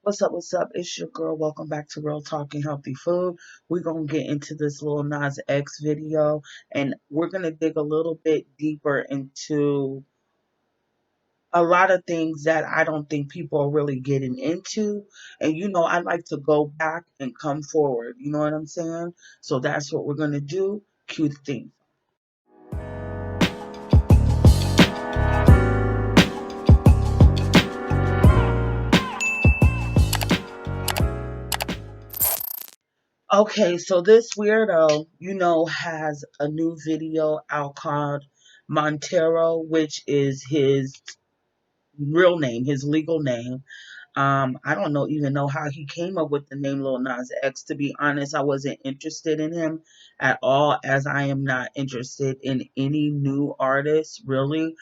What's up? What's up? It's your girl. Welcome back to Real Talking Healthy Food. We're going to get into this Lil Nas X video and we're going to dig a little bit deeper into a lot of things that I don't think people are really getting into. And I like to go back and come forward. You know what I'm saying? So that's what we're going to do. Cue the theme. Okay, so this weirdo, has a new video out called Montero, which is his real name, his legal name. I don't even know how he came up with the name Lil Nas X. To be honest, I wasn't interested in him at all, as I am not interested in any new artists, really,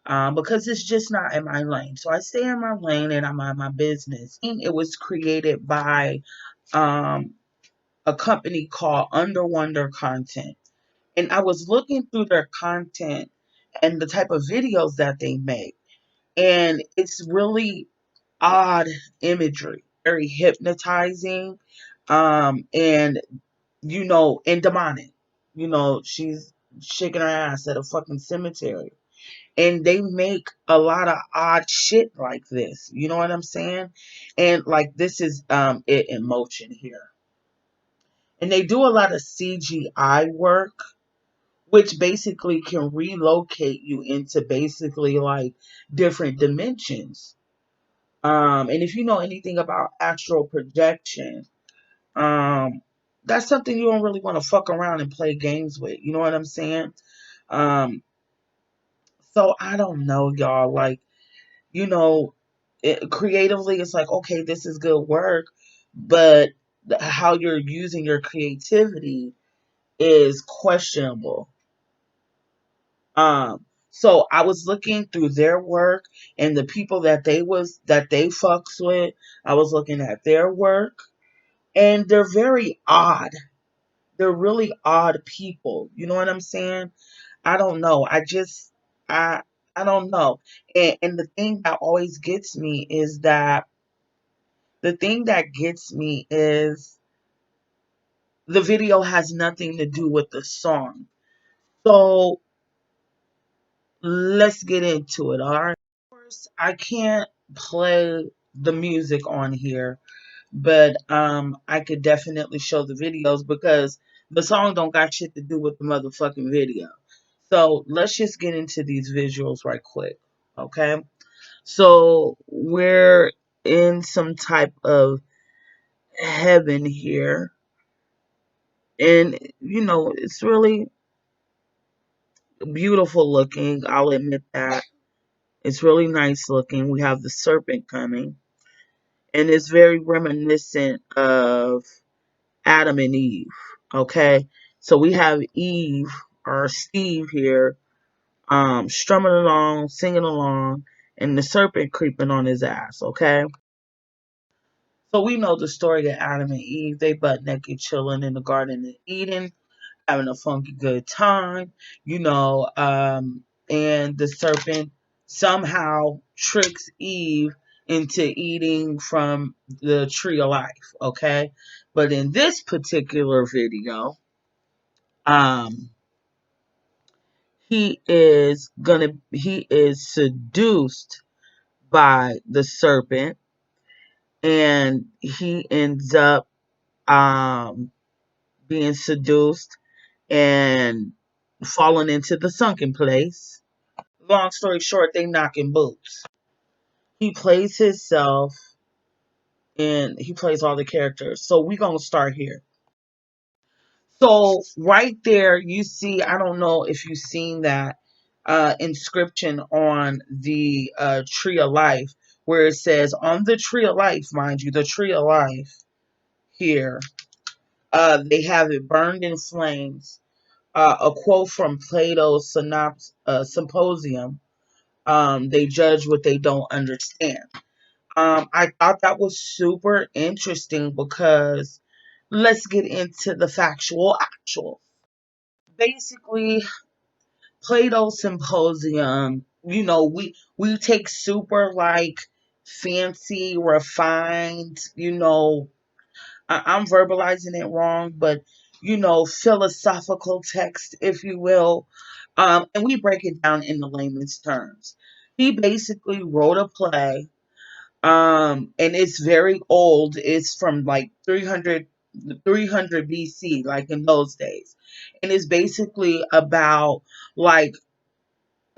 because it's just not in my lane. So I stay in my lane and I'm on my business. It was created by um, a company called Underwonder Content. And I was looking through their content and the type of videos that they make. And it's really odd imagery, very hypnotizing, and demonic. She's shaking her ass at a fucking cemetery. And they make a lot of odd shit like this. You know what I'm saying? And like this is it in motion here. And they do a lot of CGI work, which basically can relocate you into basically like different dimensions. And if you know anything about astral projection, um, that's something you don't really want to fuck around and play games with. You know what I'm saying? Um, so I don't know, y'all. Like, creatively, it's like, okay, this is good work, but how you're using your creativity is questionable. So I was looking through their work and the people that they fucks with. I was looking at their work and they're very odd. They're really odd people. You know what I'm saying? I don't know. I I don't know. And the thing that gets me is the video has nothing to do with the song. So let's get into it, all right? Course, I can't play the music on here, but I could definitely show the videos because the song don't got shit to do with the motherfucking video. So let's just get into these visuals right quick, okay? So we're in some type of heaven here, and it's really beautiful looking. I'll admit that. It's really nice looking. We have the serpent coming. And it's very reminiscent of Adam and Eve. Okay, so we have Eve or Steve here, strumming along, singing along, and the serpent creeping on his ass. Okay, so we know the story of Adam and Eve. They butt naked, chilling in the Garden of Eden, having a funky good time. You know, and the serpent somehow tricks Eve into eating from the tree of life, okay? But in this particular video, um, he is seduced by the serpent and he ends up being seduced and falling into the sunken place. Long story short, they knocking boots. He plays himself and he plays all the characters. So we gonna start here. So right there, you see, I don't know if you've seen that inscription on the tree of life where it says on the tree of life, mind you, the tree of life here, they have it burned in flames. A quote from Plato Symposium. They judge what they don't understand. I thought that was super interesting because let's get into the factual actual. Basically, Plato Symposium, we take super like fancy, refined, I'm verbalizing it wrong, but philosophical text, if you will. And we break it down in the layman's terms. He basically wrote a play, and it's very old. It's from like 300 BC, like in those days. And it's basically about like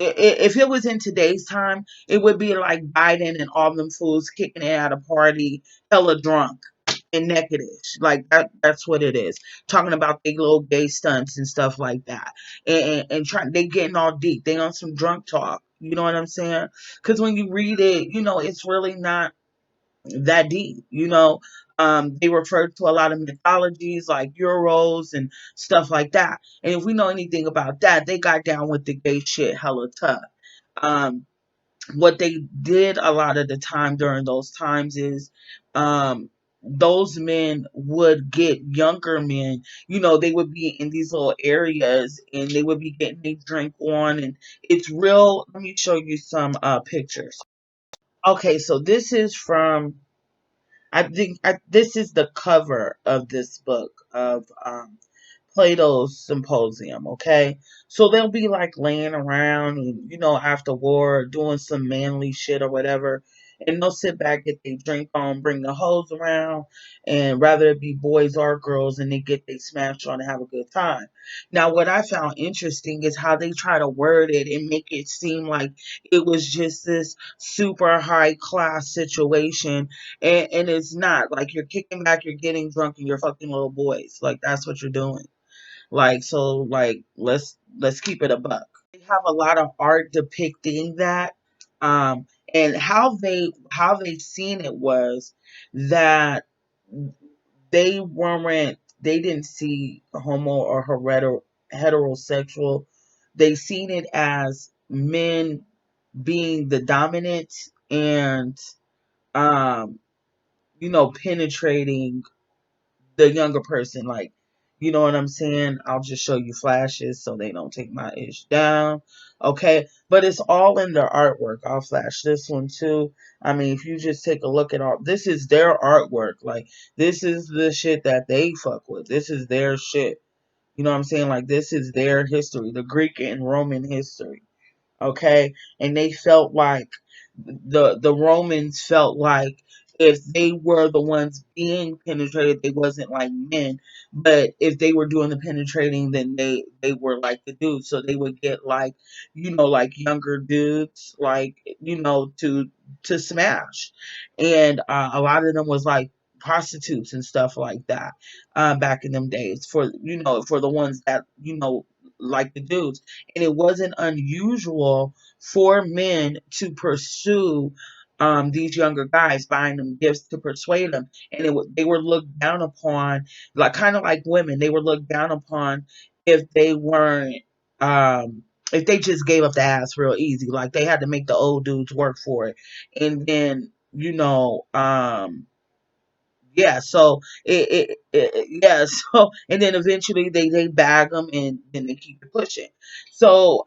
if it was in today's time, it would be like Biden and all them fools kicking it at a party, hella drunk and nakedish. Like that's what it is. Talking about big little gay stunts and stuff like that. And trying they getting all deep. They on some drunk talk. You know what I'm saying? Because when you read it, it's really not that deep. They refer to a lot of mythologies like Euros and stuff like that. And if we know anything about that, they got down with the gay shit hella tough. Um, what they did a lot of the time during those times is those men would get younger men. They would be in these little areas and they would be getting their drink on, and it's real. Let me show you some pictures. Okay, so this is from, I think this is the cover of this book of Plato's Symposium, okay? So they'll be like laying around, and, after war, doing some manly shit or whatever. And they'll sit back, get their drink on, bring the hoes around, and rather it be boys or girls, and they get they smash on and have a good time. Now, what I found interesting is how they try to word it and make it seem like it was just this super high class situation, and it's not. Like, you're kicking back, you're getting drunk, and you're fucking little boys. Like, that's what you're doing. Like, so, like, let's keep it a buck. They have a lot of art depicting that. And how they seen it was that they didn't see homo or heterosexual. They seen it as men being the dominant and um penetrating the younger person. Like, you know what I'm saying? I'll just show you flashes so they don't take my ish down. Okay. But it's all in their artwork. I'll flash this one too. I mean, if you just take a look at all, this is their artwork. Like, this is the shit that they fuck with. This is their shit. You know what I'm saying? Like, this is their history, the Greek and Roman history. Okay. And they felt like the Romans felt like if they were the ones being penetrated, they wasn't like men. But if they were doing the penetrating, then they were like the dudes. So they would get like, like younger dudes, like, to smash. And a lot of them was like prostitutes and stuff like that, back in them days, for the ones that, like the dudes. And it wasn't unusual for men to pursue these younger guys, buying them gifts to persuade them. And they were looked down upon, like kind of like women. They were looked down upon if they weren't, if they just gave up the ass real easy. Like, they had to make the old dudes work for it. And then, yeah, so yeah, so, and then eventually they bag them, and then they keep it pushing. So,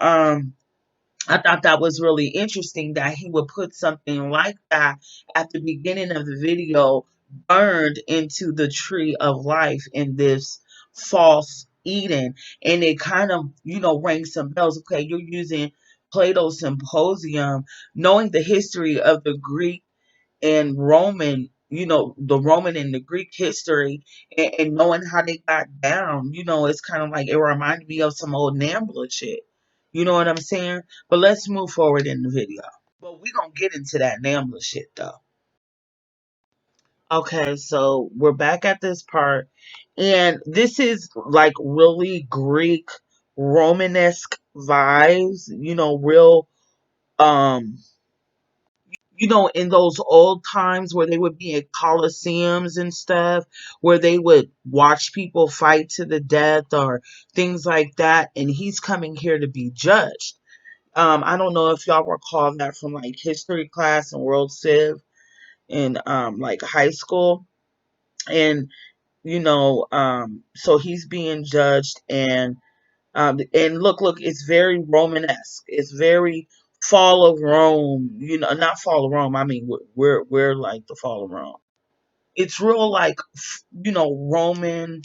I thought that was really interesting that he would put something like that at the beginning of the video, burned into the tree of life in this false Eden. And it kind of, rang some bells. Okay, you're using Plato's Symposium, knowing the history of the Greek and Roman, the Roman and the Greek history, and knowing how they got down. It's kind of like it reminded me of some old Nambla shit. You know what I'm saying? But let's move forward in the video. But we gonna get into that Nambla shit though. Okay, so we're back at this part, and this is like really Greek Romanesque vibes. Real um in those old times where they would be at coliseums and stuff, where they would watch people fight to the death or things like that. And he's coming here to be judged. I don't know if y'all recall that from like history class and World Civ in like high school. And so he's being judged, and look, it's very Romanesque. It's very fall of Rome, not fall of Rome. I mean, we're like the fall of Rome. It's real like, Roman.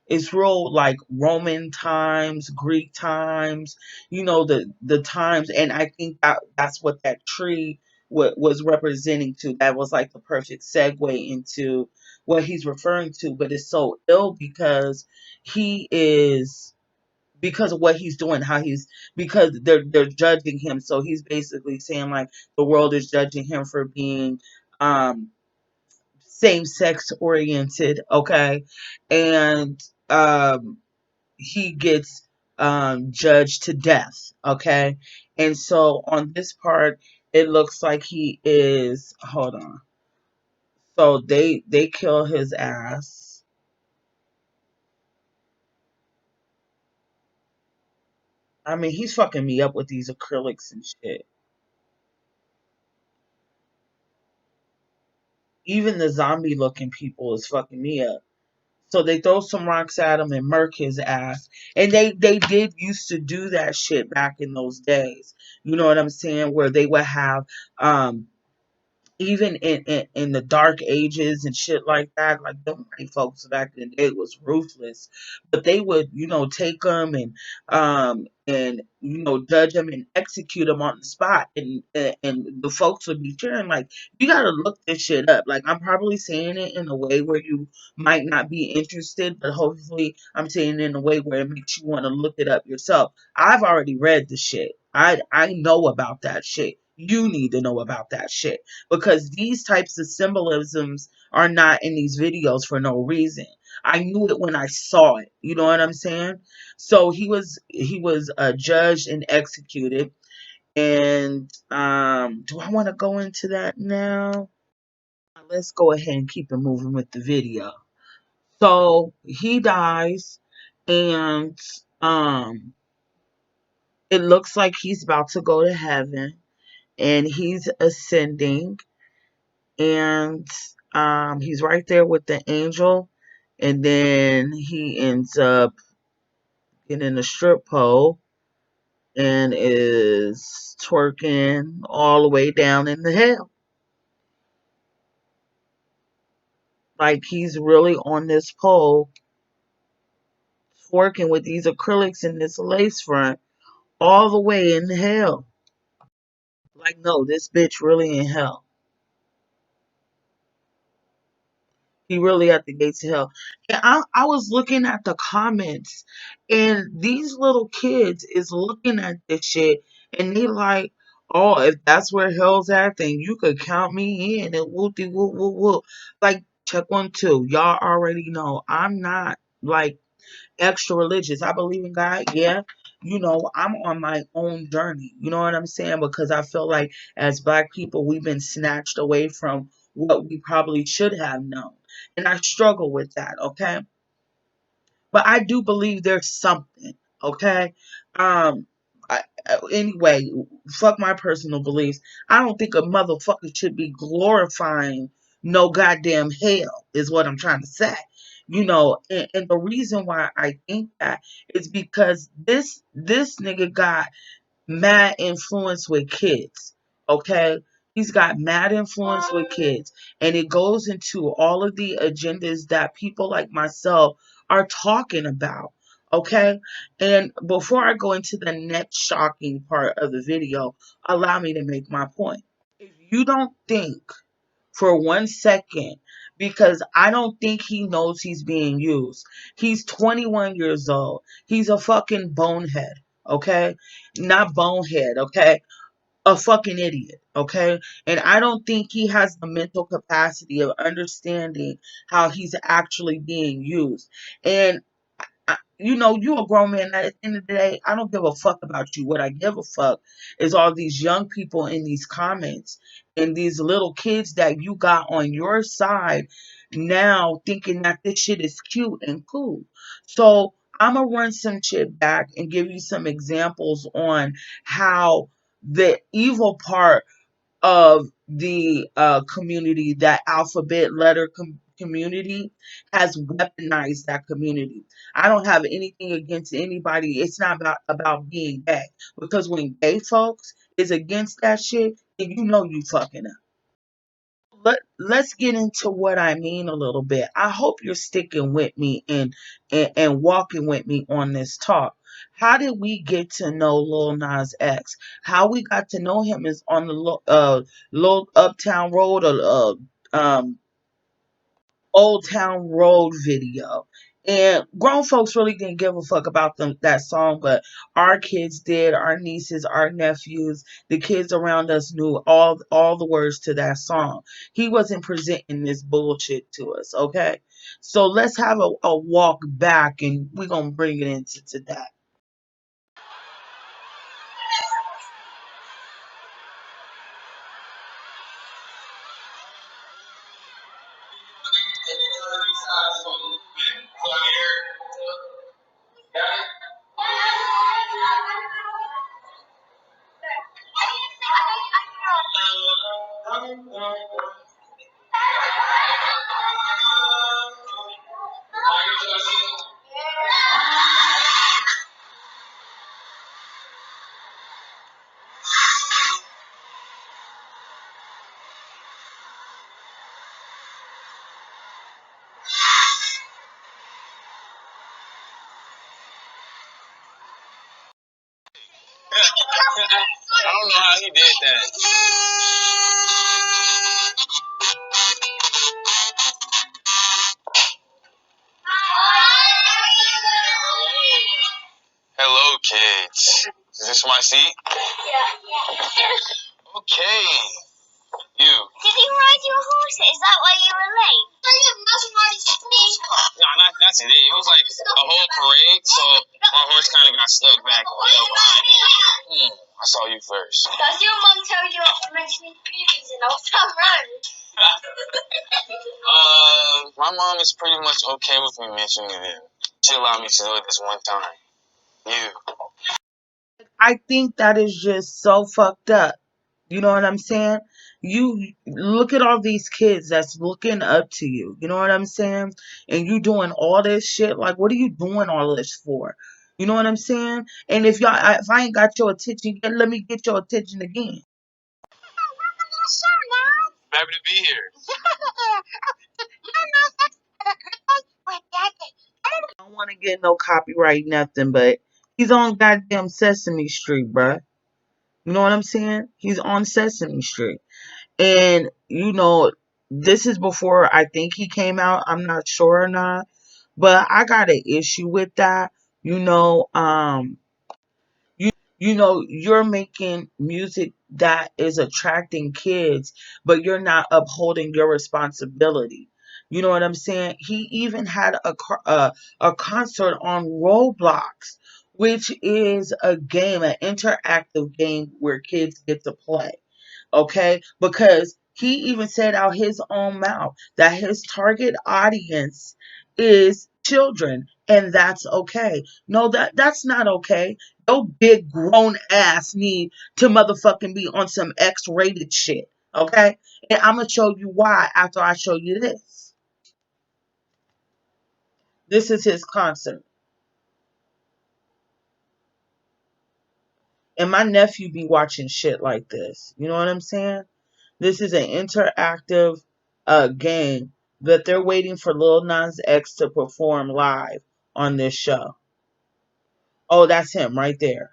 It's real like Roman times, Greek times, the times, and I think that's what that tree was representing to. That was like the perfect segue into what he's referring to. But it's so ill because he is because of what he's doing, how he's because they're judging him. So he's basically saying like the world is judging him for being um same sex oriented, okay? And he gets judged to death, okay? And so on this part, it looks like he is, hold on. So they kill his ass. I mean, he's fucking me up with these acrylics and shit. Even the zombie looking people is fucking me up. So they throw some rocks at him and murk his ass. And they did used to do that shit back in those days. You know what I'm saying? Where they would have even in the dark ages and shit like that, like them white folks back in the day was ruthless. But they would, take them and judge them and execute them on the spot, and the folks would be cheering like, you gotta look this shit up. Like I'm probably saying it in a way where you might not be interested, but hopefully I'm saying it in a way where it makes you want to look it up yourself. I've already read the shit. I know about that shit. You need to know about that shit because these types of symbolisms are not in these videos for no reason. I knew it when I saw it. You know what I'm saying? So he was judged and executed. And do I want to go into that now? Let's go ahead and keep it moving with the video. So he dies, and it looks like he's about to go to heaven, and he's ascending, and he's right there with the angel, and then he ends up getting a strip pole and is twerking all the way down in the hell. Like he's really on this pole twerking with these acrylics and this lace front all the way in hell. Like, no, this bitch really in hell. He really at the gates of hell. And I was looking at the comments, and these little kids is looking at this shit, and they like, oh, if that's where hell's at, then you could count me in, and whoop-de whoop whoop whoop. Like, check 1 2. Y'all already know I'm not like extra religious. I believe in God, yeah. I'm on my own journey. You know what I'm saying? Because I feel like as black people, we've been snatched away from what we probably should have known. And I struggle with that, okay? But I do believe there's something, okay? Um, anyway, fuck my personal beliefs. I don't think a motherfucker should be glorifying no goddamn hell, is what I'm trying to say. And the reason why I think that is because this nigga got mad influence with kids. Okay? He's got mad influence with kids. And it goes into all of the agendas that people like myself are talking about. Okay? And before I go into the next shocking part of the video, allow me to make my point. If you don't think for 1 second, because I don't think he knows he's being used. He's 21 years old. He's a fucking bonehead, okay? Not bonehead, okay? A fucking idiot, okay? And I don't think he has the mental capacity of understanding how he's actually being used. And you a grown man. At the end of the day, I don't give a fuck about you. What I give a fuck is all these young people in these comments and these little kids that you got on your side now thinking that this shit is cute and cool. So I'm gonna run some shit back and give you some examples on how the evil part of the community, that alphabet letter community, has weaponized that community. I don't have anything against anybody. It's not about being gay. Because when gay folks is against that shit, then you know you fucking up. Let's get into what I mean a little bit. I hope you're sticking with me and walking with me on this talk. How did we get to know Lil Nas X? How we got to know him is on the Low Uptown Road, Old Town Road video. And grown folks really didn't give a fuck about that song, but our kids did, our nieces, our nephews, the kids around us knew all the words to that song. He wasn't presenting this bullshit to us, okay? So let's have a walk back and we're gonna bring it into that. I don't know how he did that. Hello, kids. Is this my seat? Okay. You. Did he ride your horse? Is that why you were late? No, not today. It was like a whole parade, so my horse kind of got stuck back behind me. I saw you first. Does your mom tell you not to mention his babies in Old Town Road? My mom is pretty much okay with me mentioning it. She allowed me to do it this one time. You. I think that is just so fucked up. You know what I'm saying? You look at all these kids that's looking up to you. You know what I'm saying? And you doing all this shit. Like, what are you doing all this for? You know what I'm saying? And if if I ain't got your attention, let me get your attention again. Happy to be here. I don't want to get no copyright, nothing, but he's on goddamn Sesame Street, bruh. You know what I'm saying? He's on Sesame Street. And, this is before I think he came out. I'm not sure or not. But I got an issue with that. You know, you're making music that is attracting kids, but you're not upholding your responsibility. You know what I'm saying? He even had a concert on Roblox, which is a game, an interactive game where kids get to play. Okay, because he even said out his own mouth that his target audience is children, and that's okay. No, that's not okay. No big grown ass need to motherfucking be on some X-rated shit. Okay, and I'm gonna show you why after I show you this. This is his concert, and my nephew be watching shit like this. You know what I'm saying? This is an interactive game that they're waiting for Lil Nas X to perform live on this show. Oh, that's him right there.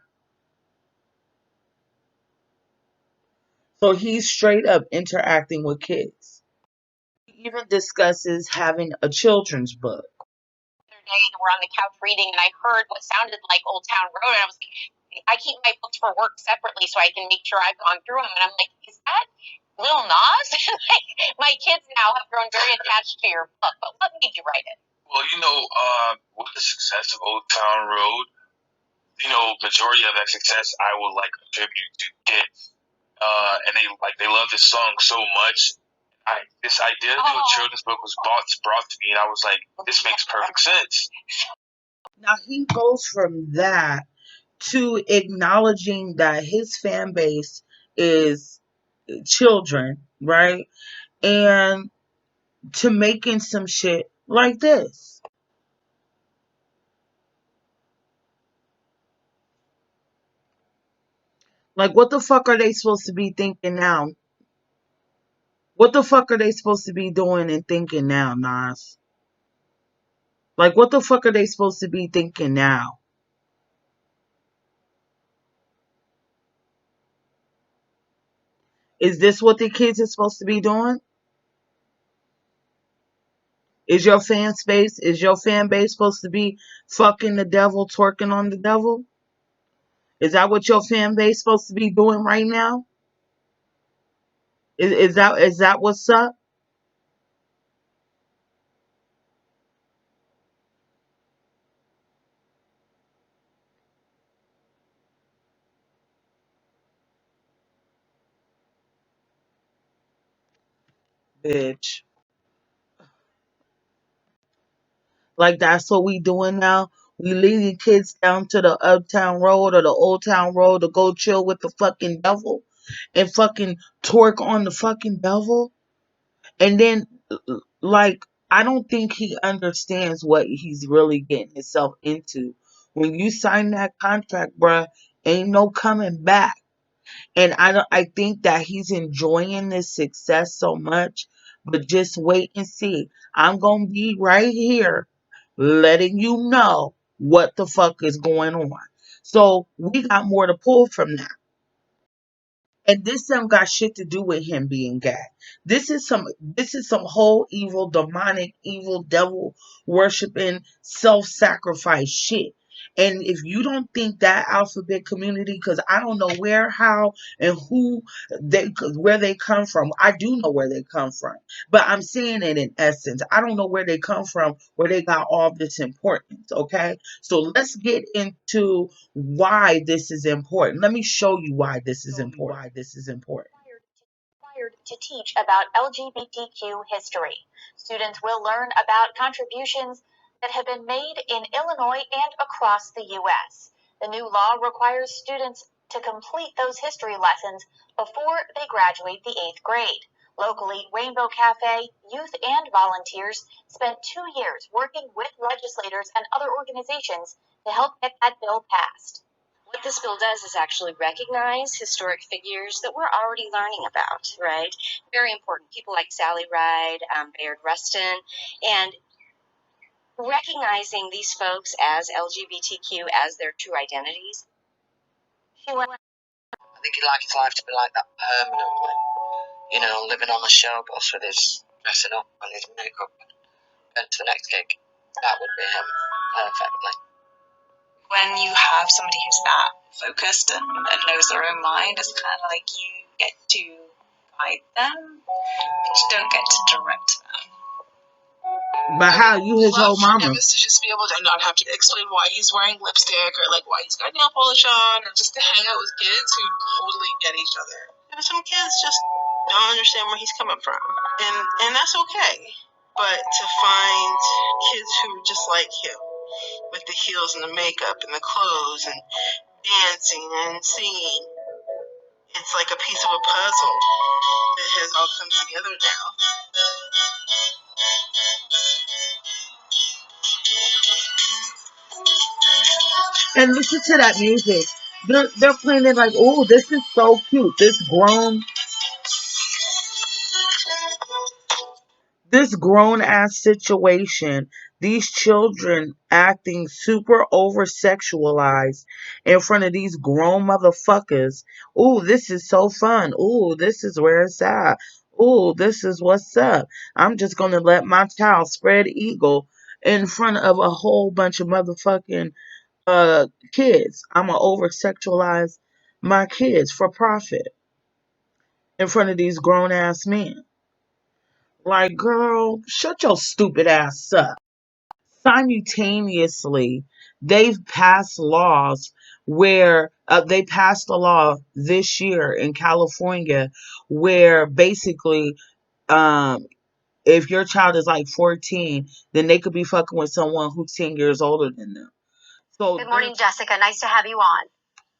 So he's straight up interacting with kids. He even discusses having a children's book. The other day, we're on the couch reading, and I heard what sounded like Old Town Road, and I was like, I keep my books for work separately so I can make sure I've gone through them. And I'm like, is that Lil Nas? Like, my kids now have grown very attached to your book. But what made you write it? Well, with the success of Old Town Road, majority of that success I would like attribute to kids. And they love this song so much. This idea to do a children's book was brought to me, and I was like, this makes perfect sense. Now he goes from that to acknowledging that his fan base is children, right? And to making some shit like this. Like, what the fuck are they supposed to be thinking now? What the fuck are they supposed to be doing and thinking now, Nas? Like, what the fuck are they supposed to be thinking now? Is this what the kids are supposed to be doing? Is your fan base supposed to be fucking the devil, twerking on the devil? Is that what your fan base supposed to be doing right now? Is that what's up? Bitch. Like, that's what we doing now? We leading kids down to the uptown road or the old town road to go chill with the fucking devil and fucking twerk on the fucking devil? And then, like, I don't think he understands what he's really getting himself into. When you sign that contract, bruh, ain't no coming back. And I think that he's enjoying this success so much, but just wait and see. I'm gonna be right here letting you know what the fuck is going on. So we got more to pull from that. And this don't got shit to do with him being gay. This is some whole evil, demonic, evil, devil worshiping, self-sacrifice shit. And if you don't think that alphabet community, because I don't know where, how, and where they come from. I do know where they come from, but I'm saying it in essence. I don't know where they come from, where they got all this importance. Okay, so let's get into why this is important. Let me show you why this is important. Required to teach about LGBTQ history. Students will learn about contributions that have been made in Illinois and across the U.S. The new law requires students to complete those history lessons before they graduate the 8th grade. Locally, Rainbow Cafe, youth, and volunteers spent 2 years working with legislators and other organizations to help get that bill passed. What this bill does is actually recognize historic figures that we're already learning about, right? Very important. People like Sally Ride, Bayard Rustin, and recognizing these folks as LGBTQ as their true identities. I think he'd like his life to be like that permanently. You know, living on the show bus with his dressing up and his makeup and to the next gig. That would be him perfectly. When you have somebody who's that focused and knows their own mind, it's kind of like you get to guide them, but you don't get to direct them. But how you his whole mama? Him is to just be able to not have to explain why he's wearing lipstick or like why he's got nail polish on, or just to hang out with kids who totally get each other. And some kids just don't understand where he's coming from, and that's okay. But to find kids who are just like him, with the heels and the makeup and the clothes and dancing and singing, it's like a piece of a puzzle that has all come together now. And listen to that music. They're playing it like, oh, this is so cute. This grown ass situation, these children acting super over sexualized in front of these grown motherfuckers. Ooh, this is so fun. Ooh, this is where it's at. Ooh, this is what's up. I'm just gonna let my child spread eagle in front of a whole bunch of motherfucking kids. I'ma over sexualize my kids for profit in front of these grown ass men. Like, girl, shut your stupid ass up. Simultaneously, they've passed laws where they passed a law this year in California where basically, um, if your child is like 14, then they could be fucking with someone who's 10 years older than them. So, good morning, Jessica. Nice to have you on.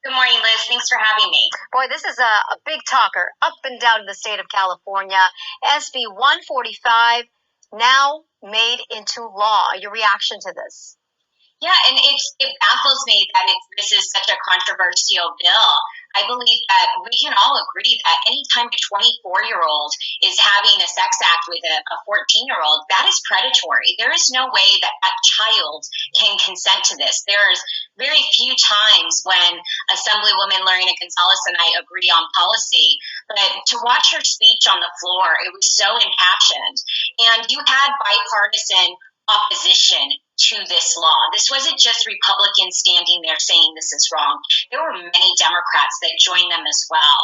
Good morning, Liz. Thanks for having me. Boy, this is a big talker up and down in the state of California. SB 145 now made into law. Your reaction to this? Yeah, and it baffles me that this is such a controversial bill. I believe that we can all agree that anytime a 24-year-old is having a sex act with a 14-year-old, that is predatory. There is no way that that child can consent to this. There's very few times when Assemblywoman Lorena Gonzalez and I agree on policy, but to watch her speech on the floor, it was so impassioned. And you had bipartisan opposition to this law. This wasn't just Republicans standing there saying this is wrong. There were many Democrats that joined them as well.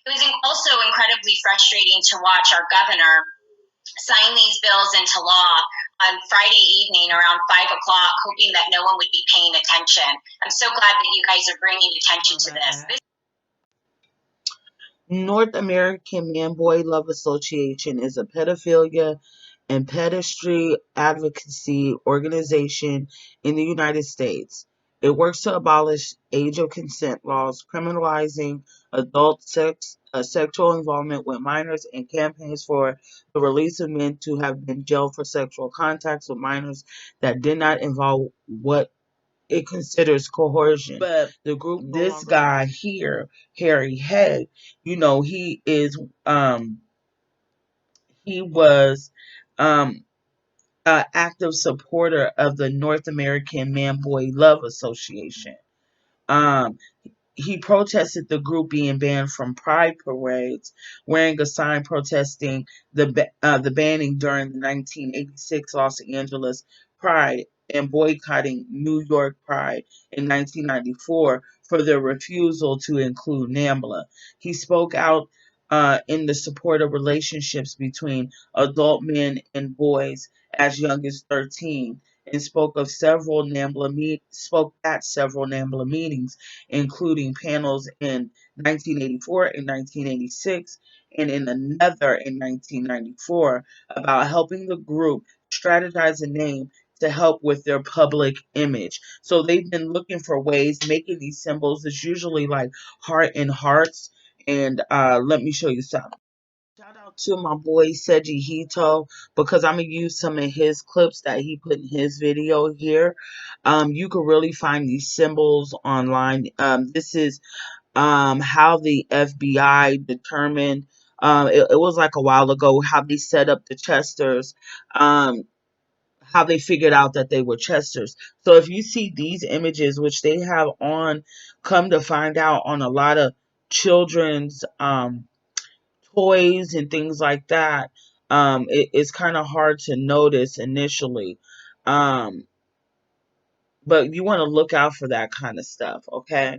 It was also incredibly frustrating to watch our governor sign these bills into law on Friday evening around 5 o'clock, hoping that no one would be paying attention. I'm so glad that you guys are bringing attention to this. North American Man-Boy Love Association is a pedophilia and pedestry advocacy organization in the United States. It works to abolish age of consent laws, criminalizing adult sexual involvement with minors, and campaigns for the release of men who have been jailed for sexual contacts with minors that did not involve what it considers coercion. But the group, this guy here, Harry Hay, he was an active supporter of the North American Man Boy Love Association. Um, he protested the group being banned from pride parades, wearing a sign protesting the banning during the 1986 Los Angeles Pride and boycotting New York Pride in 1994 for their refusal to include NAMBLA. He spoke out in the support of relationships between adult men and boys as young as 13, and spoke at several NAMBLA meetings, including panels in 1984 and 1986, and in another in 1994, about helping the group strategize a name to help with their public image. So they've been looking for ways, making these symbols. It's usually like heart and hearts. And let me show you something. Shout out to my boy Sejihito, because I'm gonna use some of his clips that he put in his video here. You can really find these symbols online. This is how the FBI determined. It was like a while ago how they set up the Chesters. How they figured out that they were Chesters. So if you see these images, which they have on, come to find out, on a lot of children's toys and things like that, it's kind of hard to notice initially. Um, but you want to look out for that kind of stuff, okay?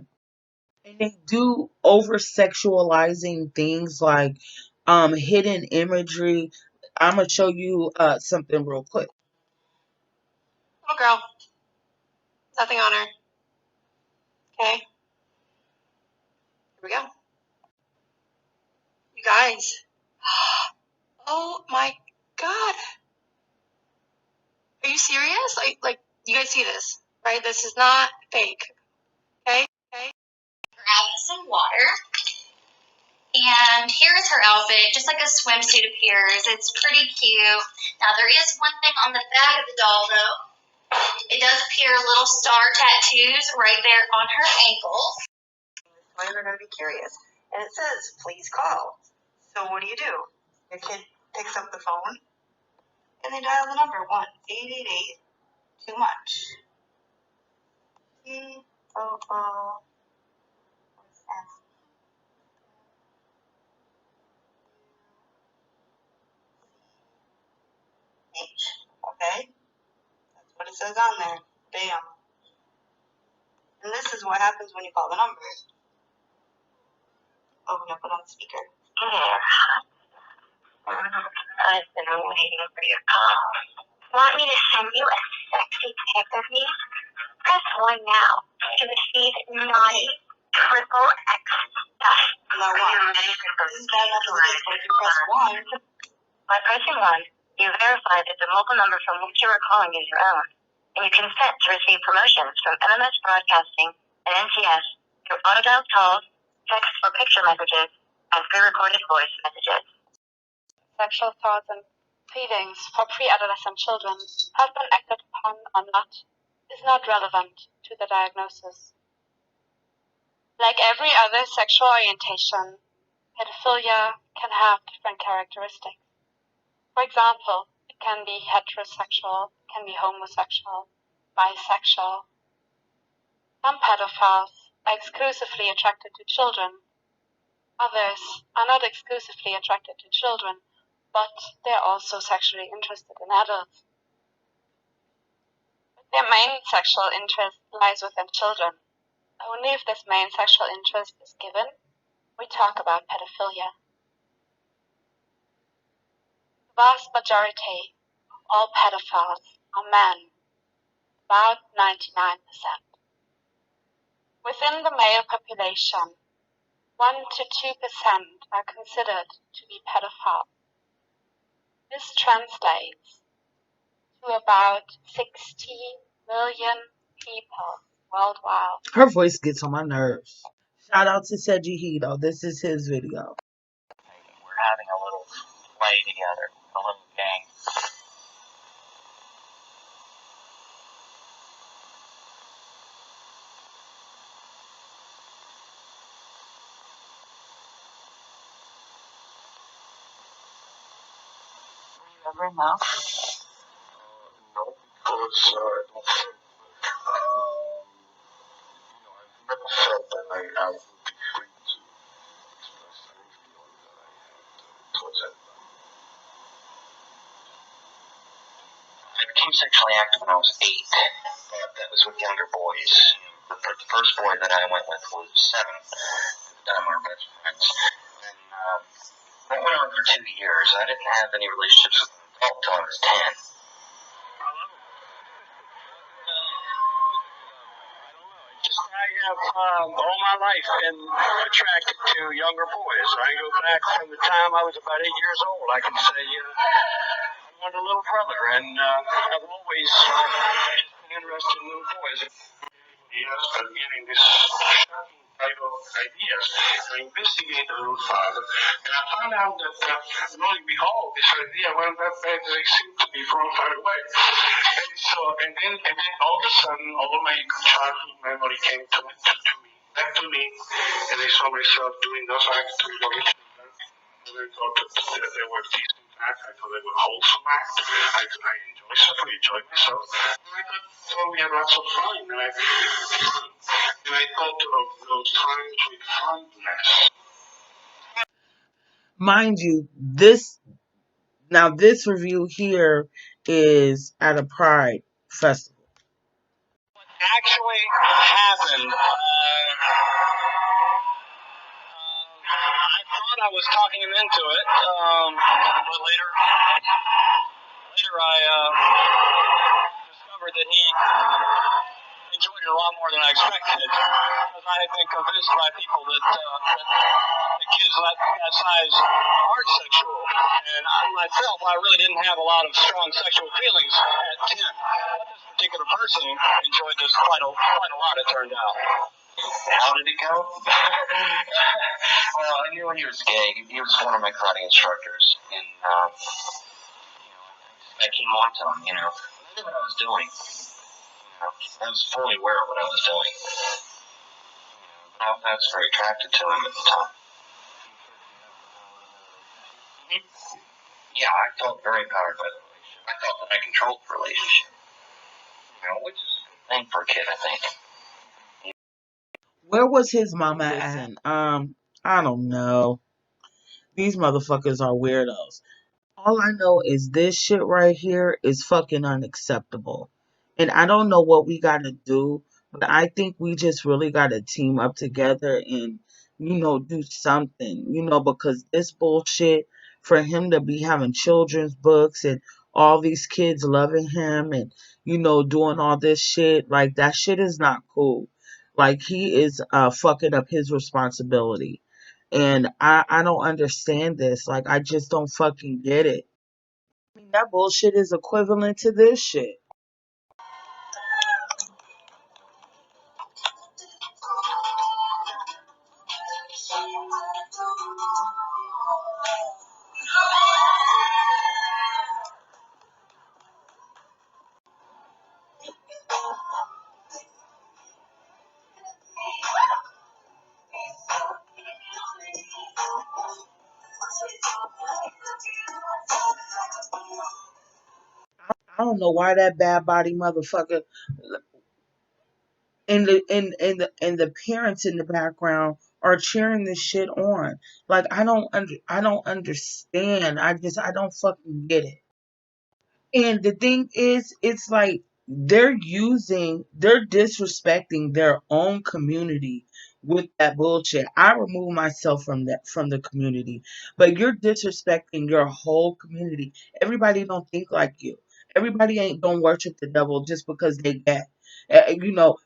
And they do over sexualizing things like hidden imagery. I'm gonna show you something real quick. Little girl. Nothing on her. Okay. Here we go. You guys. Oh my god. Are you serious? Like you guys see this, right? This is not fake. Okay? Grab some water. And here is her outfit, just like a swimsuit appears. It's pretty cute. Now, there is one thing on the back of the doll, though. It does appear little star tattoos right there on her ankles. Why are going to be curious? And it says, please call. So what do? Your kid picks up the phone, and they dial the number 1-888 too much. Okay? That's what it says on there. Bam. And this is what happens when you call the number. Oh, I'm gonna put on the speaker. Yeah. I've been waiting for your call. Want me to send you a sexy pic of me? Press 1 now to receive naughty triple X stuff. Now what? This is bad enough as it is, but if you press 1... By pressing 1, you verify that the mobile number from which you are calling is your own, and you consent to receive promotions from MMS Broadcasting and NCS through auto-dialed calls, text or picture messages, and pre-recorded voice messages. Sexual thoughts and feelings for pre-adolescent children have been acted upon or not is not relevant to the diagnosis. Like every other sexual orientation, pedophilia can have different characteristics. For example, it can be heterosexual, can be homosexual, bisexual. Some pedophiles are exclusively attracted to children. Others are not exclusively attracted to children, but they're also sexually interested in adults. But their main sexual interest lies within children. Only if this main sexual interest is given, we talk about pedophilia. The vast majority of all pedophiles are men, about 99%. Within the male population, 1 to 2% are considered to be pedophiles. This translates to about 60 million people worldwide. Her voice gets on my nerves. Shout out to Sejihito. This is his video. We're having a little play together, a little game. Were you ever in love? No, because I've never felt that I would be free to express any feeling that I had towards anybody. I became sexually active when I was 8, but that was with younger boys. The first boy that I went with was 7. That were best friends. And that went on for 2 years. I didn't have any relationships with an adult until I was 10. I have all my life been attracted to younger boys. I go back from the time I was about 8 years old. I can say I wanted a little brother, and I've always been interested in little boys. Yes, but getting this shocking type of ideas. I investigated a little further, and I found out that, lo and behold, this idea went that bad that they seemed to be thrown far away. And then all of a sudden, all of my childhood memory came back to me, and I saw myself doing those acts to young children. And I thought that they were decent acts. I thought they were wholesome acts. I enjoyed myself. And I thought we had lots of fun. And I thought of those times with fondness. Mind you, this review here is at a Pride festival. What actually happened, I thought I was talking him into it, but later I discovered that he enjoyed it a lot more than I expected, because I had been convinced by people that kids that size aren't sexual, and I myself, I really didn't have a lot of strong sexual feelings at 10. But this particular person enjoyed this quite a lot, it turned out. How did it go? Well, I knew he was gay. He was one of my karate instructors, and I came on to him. I knew what I was doing. I was fully aware of what I was doing. I was very attracted to him at the time. Yeah, I felt very empowered by the relationship. I felt that I controlled the relationship. Which is a good thing for a kid, I think. Where was his mama at? I don't know. These motherfuckers are weirdos. All I know is this shit right here is fucking unacceptable. And I don't know what we gotta do, but I think we just really gotta team up together and, do something, because this bullshit for him to be having children's books and all these kids loving him and, doing all this shit, like that shit is not cool. Like he is fucking up his responsibility. And I don't understand this. Like, I just don't fucking get it. I mean, that bullshit is equivalent to this shit. I don't know why that bad body motherfucker and the parents in the background are cheering this shit on. Like I don't understand. I don't fucking get it. And the thing is, it's like they're disrespecting their own community with that bullshit. I remove myself from the community, but you're disrespecting your whole community. Everybody don't think like you. Everybody ain't gonna worship the devil just because they get.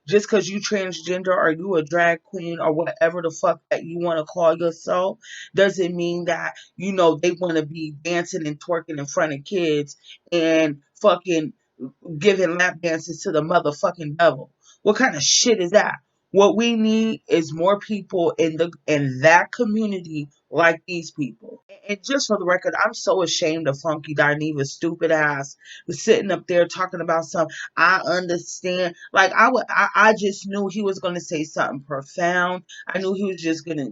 Just because you transgender or you a drag queen or whatever the fuck that you want to call yourself, doesn't mean that they want to be dancing and twerking in front of kids and fucking giving lap dances to the motherfucking devil. What kind of shit is that? What we need is more people in that community like these people. And just for the record, I'm so ashamed of Funky Dineva's stupid ass sitting up there talking about something. I understand. Like I just knew he was gonna say something profound. I knew he was just gonna,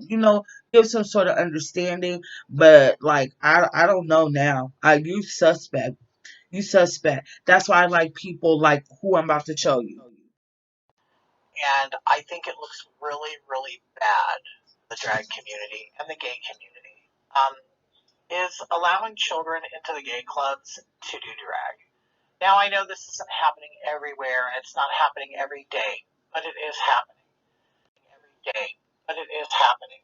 give some sort of understanding. But like I don't know now. You suspect. You suspect. That's why I like people like who I'm about to show you. And I think it looks really, really bad, the drag community and the gay community, is allowing children into the gay clubs to do drag. Now, I know this isn't happening everywhere, and it's not happening every day, but it is happening. Every day, but it is happening.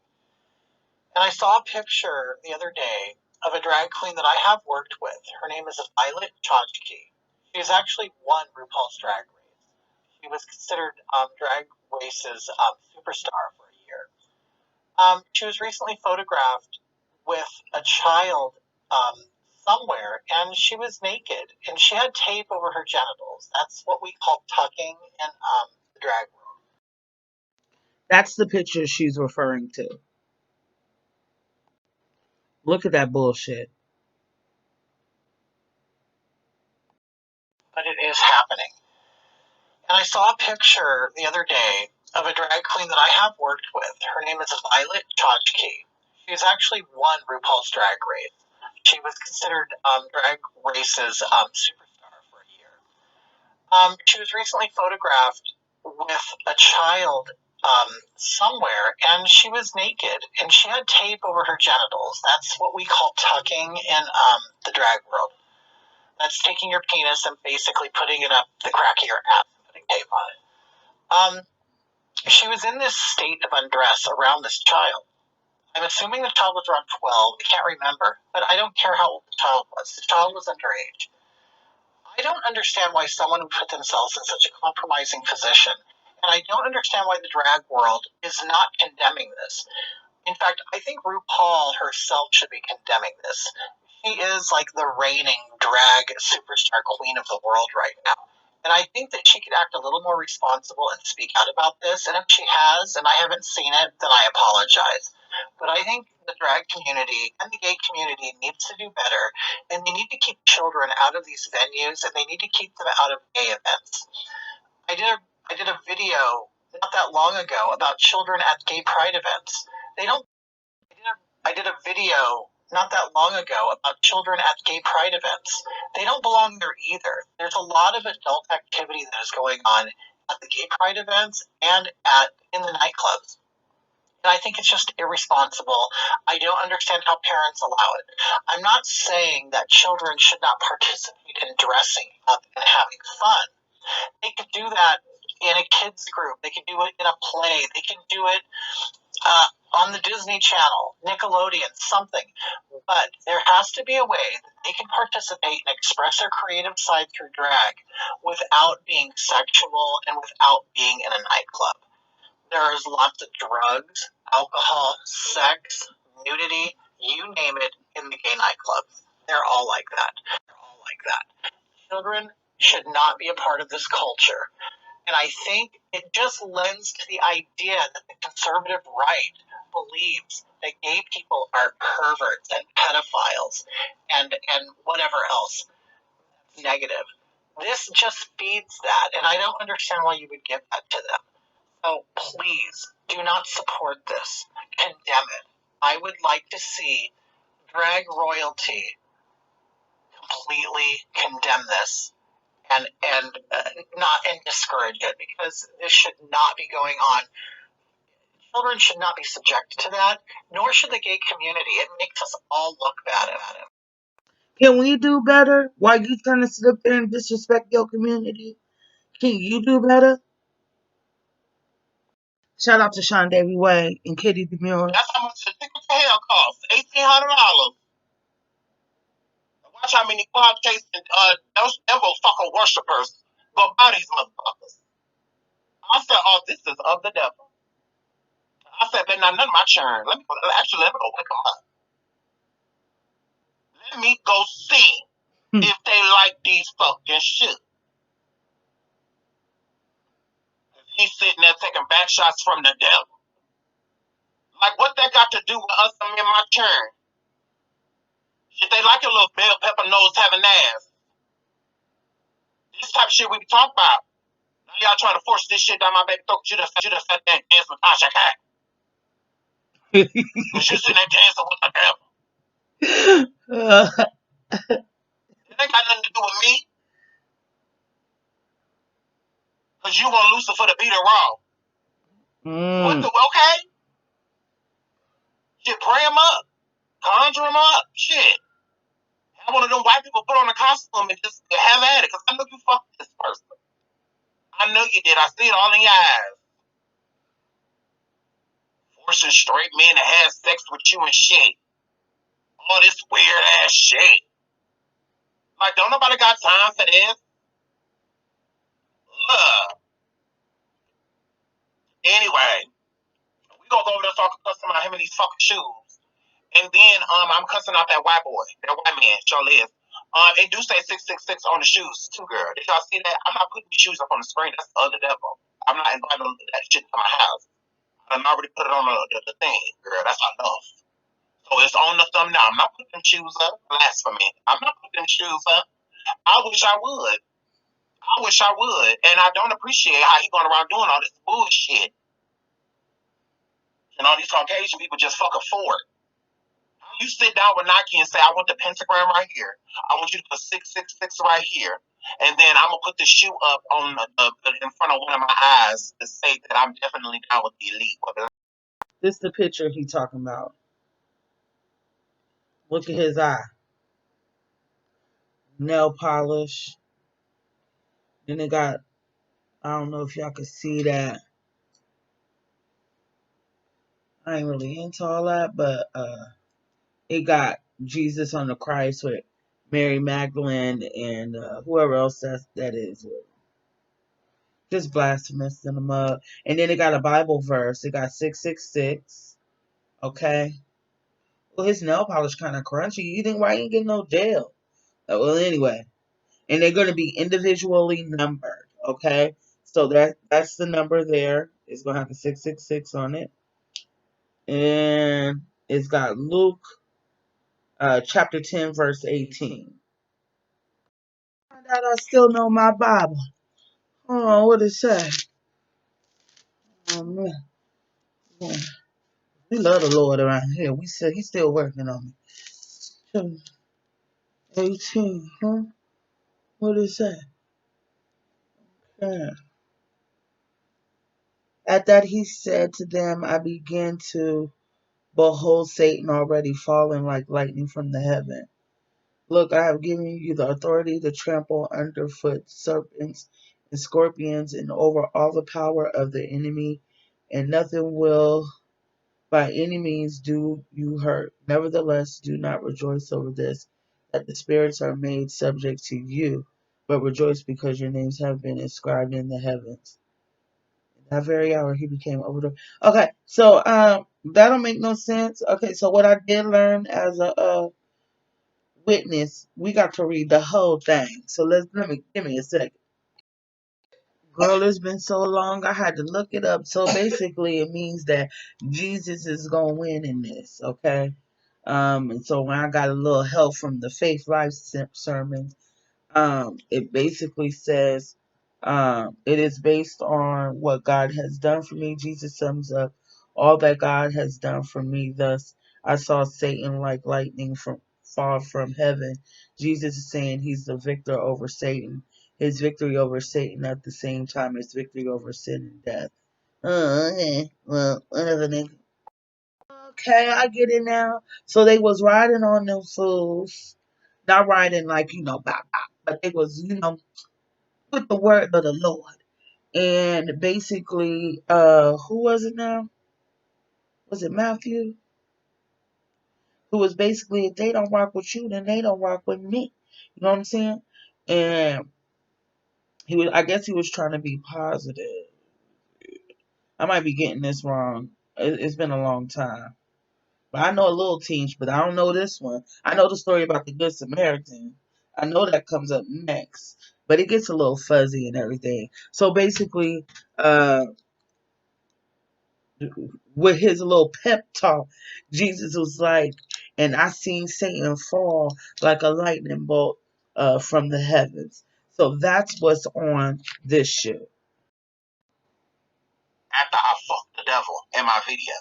And I saw a picture the other day of a drag queen that I have worked with. Her name is Violet Chachki. She has actually won RuPaul's Drag Race. She was considered Drag Race's superstar for a year. She was recently photographed with a child somewhere, and she was naked, and she had tape over her genitals. That's what we call tucking in the drag world. That's the picture she's referring to. Look at that bullshit. But it is happening. And I saw a picture the other day of a drag queen that I have worked with. Her name is Violet Chachki. She's actually won RuPaul's Drag Race. She was considered Drag Race's superstar for a year. She was recently photographed with a child somewhere, and she was naked, and she had tape over her genitals. That's what we call tucking in the drag world. That's taking your penis and basically putting it up the crack of your ass and putting tape on it. She was in this state of undress around this child. I'm assuming the child was around 12. I can't remember, but I don't care how old the child was. The child was underage. I don't understand why someone would put themselves in such a compromising position, and I don't understand why the drag world is not condemning this. In fact, I think RuPaul herself should be condemning this. She is like the reigning drag superstar queen of the world right now. And I think that she could act a little more responsible and speak out about this. And if she has, and I haven't seen it, then I apologize. But I think the drag community and the gay community needs to do better. And they need to keep children out of these venues, and they need to keep them out of gay events. I did a video not that long ago about children at gay pride events. I did a video not that long ago about children at gay pride events. They don't belong there either. There's a lot of adult activity that is going on at the gay pride events and in the nightclubs. And I think it's just irresponsible. I don't understand how parents allow it. I'm not saying that children should not participate in dressing up and having fun. They could do that in a kids group. They could do it in a play. They can do it on the Disney Channel, Nickelodeon, something. But there has to be a way that they can participate and express their creative side through drag without being sexual and without being in a nightclub. There's lots of drugs, alcohol, sex, nudity, you name it, in the gay nightclubs. They're all like that. Children should not be a part of this culture. And I think it just lends to the idea that the conservative right believes that gay people are perverts and pedophiles and whatever else negative. This just feeds that, and I don't understand why you would give that to them. So please do not support this. Condemn it. I would like to see drag royalty completely condemn this and discourage it, because this should not be going on. Children should not be subjected to that, nor should the gay community. It makes us all look bad at it. Can we do better? Why you trying to sit up there and disrespect your community? Can you do better? Shout out to Sean Davy Way and Kitty Demure. That's how much the ticket to hell costs. $1,800. Watch how many cloud chasing those devil fucking worshippers go by these motherfuckers. I said, oh, this is of the devil. I said, but not none of my churn. Let me go wake them up. Let me go see if they like these fucking shit. He's sitting there taking back shots from the devil. Like, what that got to do with us and me and my churn? Shit, they like a little bell pepper nose having ass. This type of shit we be talking about. Now y'all trying to force this shit down my baby throat. You just sat there and danced with Tasha Cat. Cause you sitting there dancing with the devil. It ain't got nothing to do with me. Cause you want Lucifer to beat her wrong. What the, okay? Shit, pray him up. Conjure him up. Shit. Have one of them white people put on a costume and just have at it. Cause I know you fucked this person. I know you did. I see it all in your eyes. Forcing straight men to have sex with you and shit. All this weird ass shit. Like, don't nobody got time for this? Ugh. Anyway, we gonna go over there so I can cuss out him in these fucking shoes. And then I'm cussing out that white boy, that white man, sure is. It do say 666 on the shoes too, girl. Did y'all see that? I'm not putting these shoes up on the screen. That's the other devil. I'm not inviting that shit to my house. I already put it on the thing, girl. That's enough. So it's on the thumbnail. I'm not putting them shoes up. Blasphemy. I'm not putting them shoes up. I wish I would. And I don't appreciate how he going around doing all this bullshit. And all these Caucasian people just fucking for it. You sit down with Nike and say, I want the pentagram right here. I want you to put 666 right here. And then I'm going to put the shoe up on in front of one of my eyes to say that I'm definitely down with the elite. This is the picture he talking about. Look at his eye. Nail polish. Then it got, I don't know if y'all can see that. I ain't really into all that, but it got Jesus on the Christ with Mary Magdalene and whoever else that is. Just blasphemous in the mud. And then it got a Bible verse. It got 666. Okay. Well, his nail polish kind of crunchy. You think why he ain't getting no jail? Well, anyway. And they're going to be individually numbered. Okay. So that's the number there. It's going to have the 666 on it. And it's got Luke chapter 10, verse 18. That I still know my Bible. Oh, what it say? Oh, man. Yeah. We love the Lord around here. We said he's still working on me. 18, huh? What is that? Yeah. At that he said to them, I began to behold Satan already falling like lightning from the heaven. Look, I have given you the authority to trample underfoot serpents and scorpions and over all the power of the enemy, and nothing will by any means do you hurt. Nevertheless, do not rejoice over this, that the spirits are made subject to you, but rejoice because your names have been inscribed in the heavens. In that very hour he became overjoyed. Okay, so that don't make no sense. Okay, so what I did learn as a witness, we got to read the whole thing. So let me give me a second. Girl, it's been so long, I had to look it up. So basically, it means that Jesus is going to win in this, okay? And so when I got a little help from the Faith Life sermons, it basically says, it is based on what God has done for me. Jesus sums up all that God has done for me. Thus, I saw Satan like lightning fall from heaven. Jesus is saying he's the victor over Satan. his victory over Satan at the same time as victory over sin and death. Okay. Well, whatever, nigga. Okay, I get it now. So they was riding on them fools. Not riding like, bop, bop, but they was, with the word of the Lord. And basically, who was it now? Was it Matthew? Who was basically, if they don't rock with you, then they don't rock with me. You know what I'm saying? And I guess he was trying to be positive. I might be getting this wrong. It's been a long time. But I know a little teach, but I don't know this one. I know the story about the Good Samaritan. I know that comes up next. But it gets a little fuzzy and everything. So basically, with his little pep talk, Jesus was like, and I seen Satan fall like a lightning bolt from the heavens. So that's what's on this shit. After I fucked the devil in my video.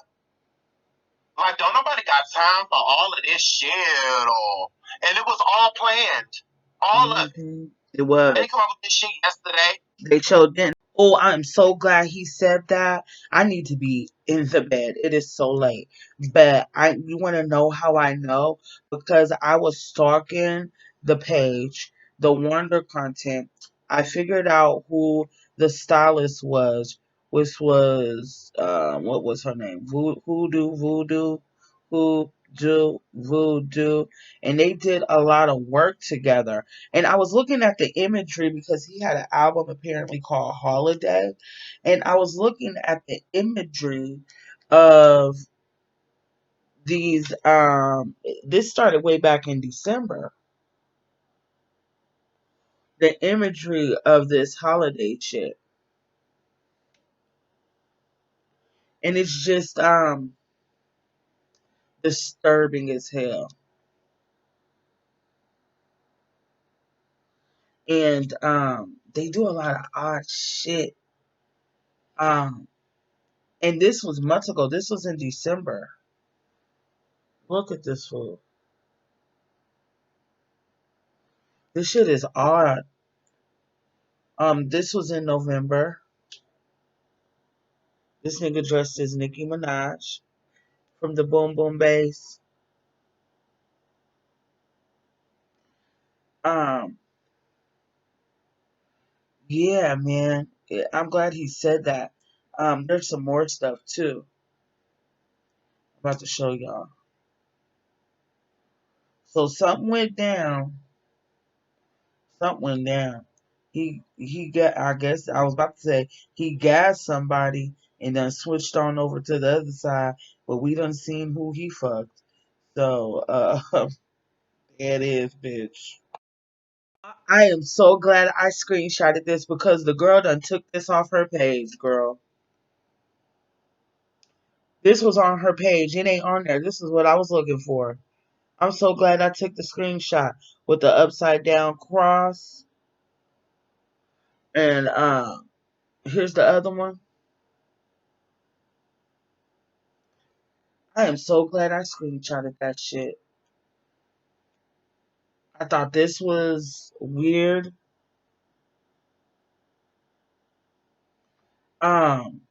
Like, don't nobody got time for all of this shit, and it was all planned. All of it. It was. They come up with this shit yesterday. They showed didn't. Oh, I'm so glad he said that. I need to be in the bed. It is so late. But you want to know how I know? Because I was stalking the page, the Wonder Content. I figured out who the stylist was, which was what was her name? Voodoo, and they did a lot of work together. And I was looking at the imagery because he had an album apparently called Holiday. And I was looking at the imagery of these this started way back in December. The imagery of this holiday shit. And it's just disturbing as hell. And they do a lot of odd shit. Um and this was months ago. This was in December. Look at this fool. This shit is odd. This was in November. This nigga dressed as Nicki Minaj from the Boom Boom Bass. Um, yeah, man. I'm glad he said that. There's some more stuff too. I'm about to show y'all. So something went down. Something went down. He got. I guess I was about to say he gassed somebody and then switched on over to the other side, but we done seen who he fucked. So there it is, bitch. I am so glad I screenshotted this because the girl done took this off her page, girl. This was on her page. It ain't on there. This is what I was looking for. I'm so glad I took the screenshot with the upside down cross. And here's the other one. I am so glad I screenshotted that shit. I thought this was weird. Um,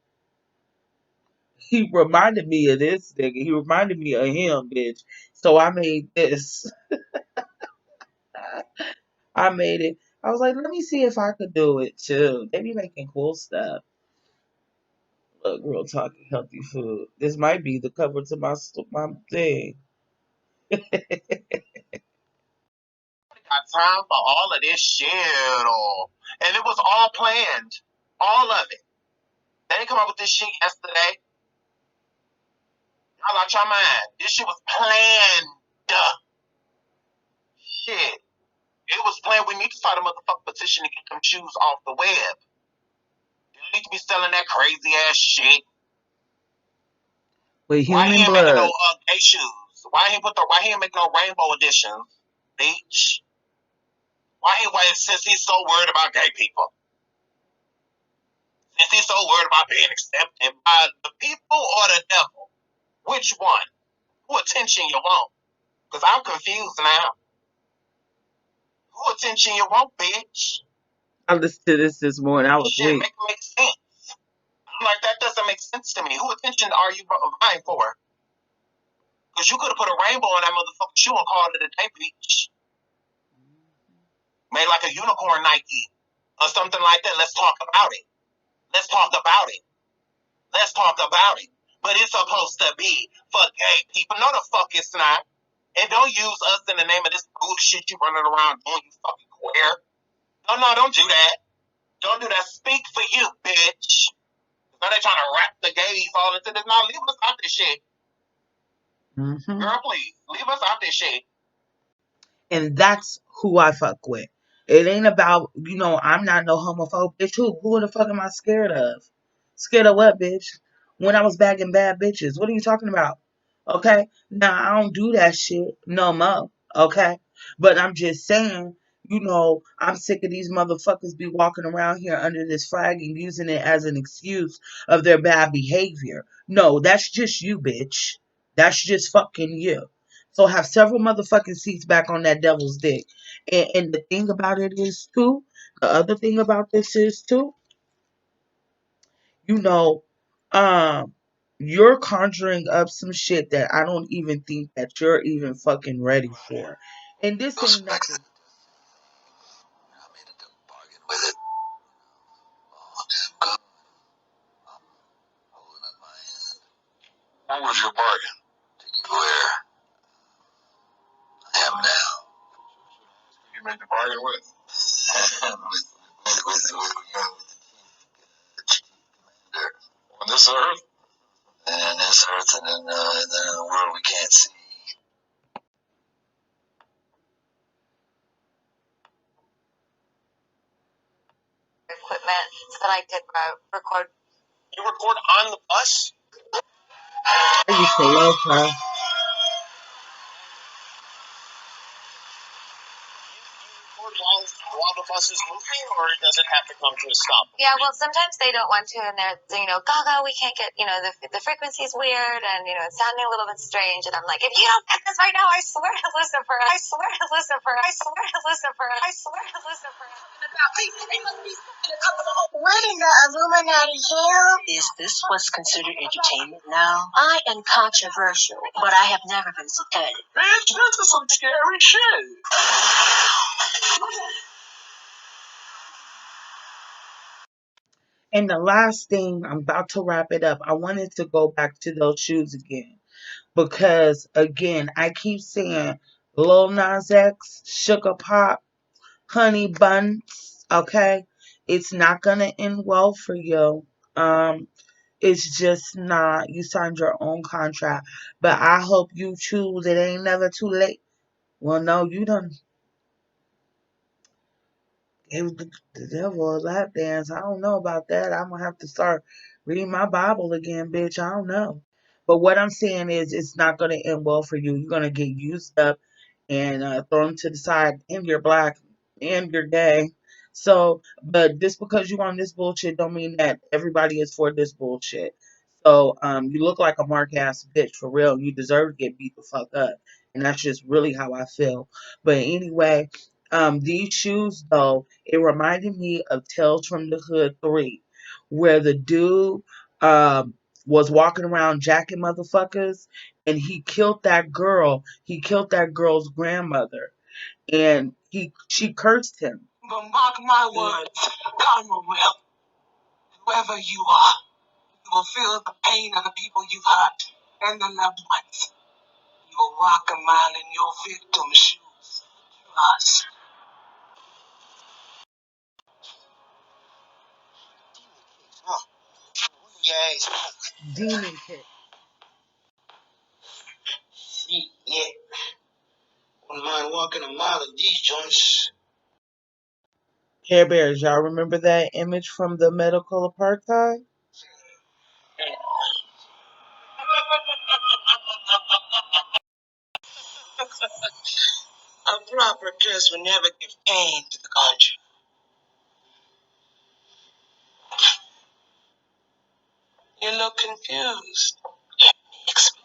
he reminded me of this nigga. He reminded me of him, bitch. So I made this. I made it. I was like, let me see if I could do it too. They be making cool stuff. Look, real talking healthy food. This might be the cover to my thing. Got time for all of this shit, and it was all planned. All of it. They didn't come up with this shit yesterday. Y'all out your mind. This shit was planned. Shit. It was planned. We need to start a motherfucking petition to get them shoes off the web. You don't need to be selling that crazy ass shit. With Why he human ain't making no blood. gay shoes? Why he ain't making no rainbow editions? Bitch. Since he's so worried about gay people? Since he's so worried about being accepted by the people or the devil? Which one? Who attention you want? Because I'm confused now. Who attention you want, bitch? I listened to this morning. I was Shit, weak. make it make sense. I'm like, that doesn't make sense to me. Who attention are you vying for? Because you could have put a rainbow on that motherfucking shoe and called it a day, bitch. Made like a unicorn Nike or something like that. Let's talk about it. Let's talk about it. Let's talk about it. But it's supposed to be for gay people. No, the fuck it's not. And don't use us in the name of this bullshit you running around doing, you fucking queer. No, don't do that. Don't do that. Speak for you, bitch. Now they trying to wrap the gays all into this. No, leave us out this shit. Mm-hmm. Girl, please. Leave us out this shit. And that's who I fuck with. It ain't about, I'm not no homophobe, bitch. Who the fuck am I scared of? Scared of what, bitch? When I was bagging bad bitches. What are you talking about? Okay? Now, I don't do that shit no more. Okay? But I'm just saying, I'm sick of these motherfuckers be walking around here under this flag and using it as an excuse of their bad behavior. No, that's just you, bitch. That's just fucking you. So have several motherfucking seats back on that devil's dick. And the thing about it is too, the other thing about this is too, you know, um, you're conjuring up some shit that I don't even think that you're even fucking ready for. And this ain't nothing. I made a bargain with it. Oh, damn good. Holding up my hand. What was your bargain? To get where I am now. You made the bargain with? the chief commander. On this earth? And this earth and then in a world we can't see. Equipment so that I could record. You record on the bus? I used to love her. While the bus is moving, or does it have to come to a stop? Yeah, well, sometimes they don't want to, and they're, Gaga, we can't get, the frequency's weird, and, it's sounding a little bit strange, and I'm like, if you don't get this right now, I swear to Lucifer, I swear to Lucifer, I swear to Lucifer, I swear to Lucifer. What in the Illuminati hell? Is this what's considered entertainment now? I am controversial, but I have never been satanic. Bitch, this is some scary shit. And the last thing, I'm about to wrap it up. I wanted to go back to those shoes again. Because, again, I keep saying Lil Nas X, Sugar Pop, Honey Buns, okay? It's not going to end well for you. It's just not. You signed your own contract. But I hope you choose. It ain't never too late. Well, no, you done gave the devil a lap dance. I don't know about that. I'm gonna have to start reading my Bible again, bitch. I don't know. But what I'm saying is, it's not gonna end well for you. You're gonna get used up and thrown to the side, and you're black and you're gay. So, but just because you on this bullshit don't mean that everybody is for this bullshit. So, you look like a mark ass bitch for real. You deserve to get beat the fuck up, and that's just really how I feel. But anyway, these shoes though, it reminded me of Tales from the Hood 3, where the dude was walking around jacking motherfuckers, and he killed that girl. He killed that girl's grandmother, and she cursed him. But mark my words, karma will. Whoever you are, you will feel the pain of the people you've hurt and the loved ones. You will walk a mile in your victim's shoes. Trust. Huh. Yes. Demon kick. Shit, yeah. Wouldn't mind walking a mile in these joints. Care Bears, y'all remember that image from the medical apartheid? A proper dress would never give pain to the country. You look confused. Explain.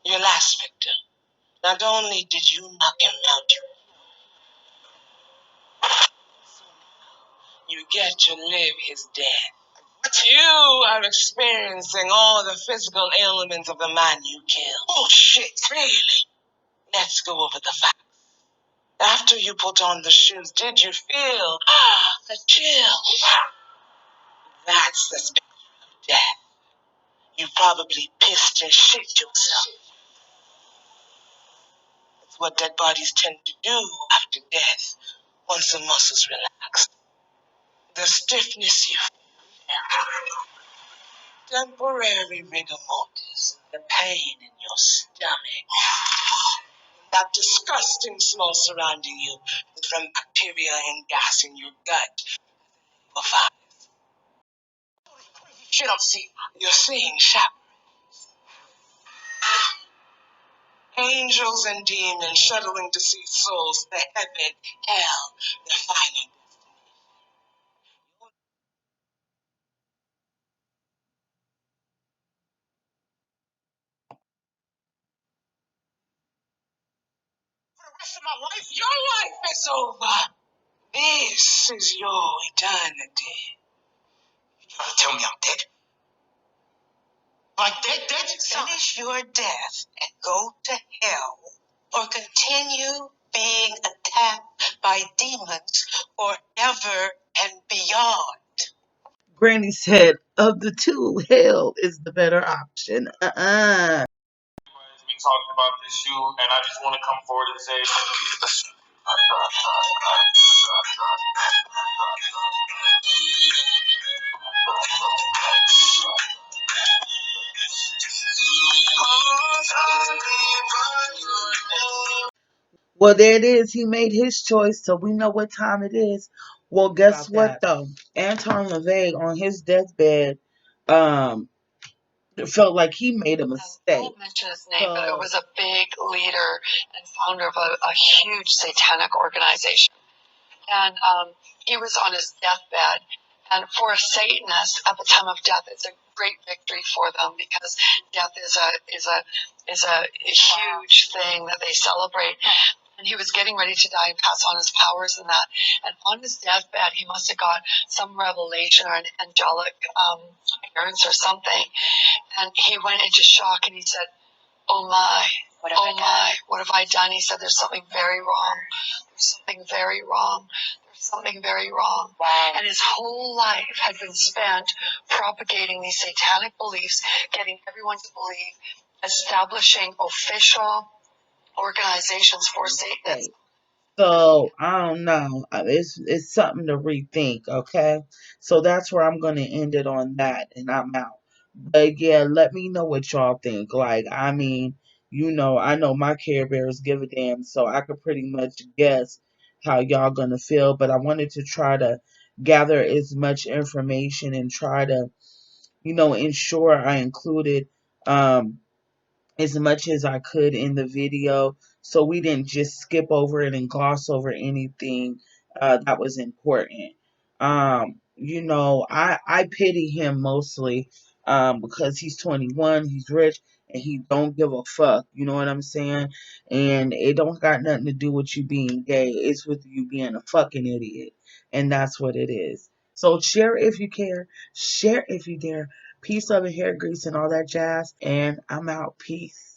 Your last victim. Not only did you knock him out, you get to live his death. You are experiencing all the physical ailments of the man you killed. Oh, shit, really? Let's go over the facts. After you put on the shoes, did you feel the chill? That's the spirit of death. You probably pissed and shit yourself. It's what dead bodies tend to do after death, once the muscles relax. The stiffness you feel, temporary rigor mortis, the pain in your stomach, that disgusting smell surrounding you from bacteria and gas in your gut. Shit, I'm seeing. You're seeing shadows. Angels and demons shuttling deceased souls to heaven, hell, their final. For the rest of my life, your life is over. This is your eternity. You trying to tell me I'm dead? Like dead? Finish your death and go to hell, or continue being attacked by demons forever and beyond. Granny said, of the two, hell is the better option. We talked about this shoe, and I just want to come forward and say, Well, there it is. He made his choice, so we know what time it is. Well, guess what though? Anton LaVey on his deathbed felt like he made a mistake. I won't mention his name, but it was a big leader and founder of a huge satanic organization. And he was on his deathbed. And for a Satanist at the time of death, it's a great victory for them because death is a huge thing that they celebrate. And he was getting ready to die and pass on his powers and that. And on his deathbed, he must have got some revelation or an angelic appearance or something. And he went into shock and he said, "Oh my, what have I done?" He said, "There's something very wrong. There's something very wrong. There's something very wrong." Wow. And his whole life had been spent propagating these satanic beliefs, getting everyone to believe, establishing official organizations for Satanists. So I don't know. It's something to rethink. Okay, so that's where I'm gonna end it on that, and I'm out. But yeah, let me know what y'all think. Like, I mean, I know my Care Bears give a damn, so I could pretty much guess how y'all gonna feel. But I wanted to try to gather as much information and try to, ensure I included um as much as I could in the video, so we didn't just skip over it and gloss over anything that was important. I pity him mostly because he's 21, he's rich, and he don't give a fuck. You know what I'm saying? And it don't got nothing to do with you being gay. It's with you being a fucking idiot, and that's what it is. So share if you care, share if you dare. Peace, love, and hair grease and all that jazz. And I'm out. Peace.